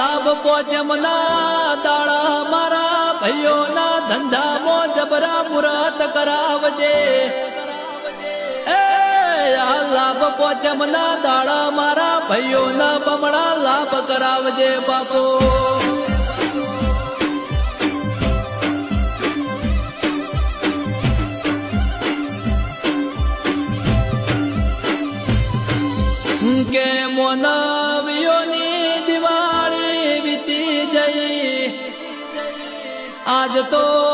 લાભ પોચમના દાડા મારા ભાઈઓના ધંધામાં જબરા મુરત કરાવજે આ લાભ પોચમના દાડા મારા ભાઈઓના બમણા લાભ કરાવજે બાપો કે મોનવીઓની દિવાળી વીતી જઈ આજ તો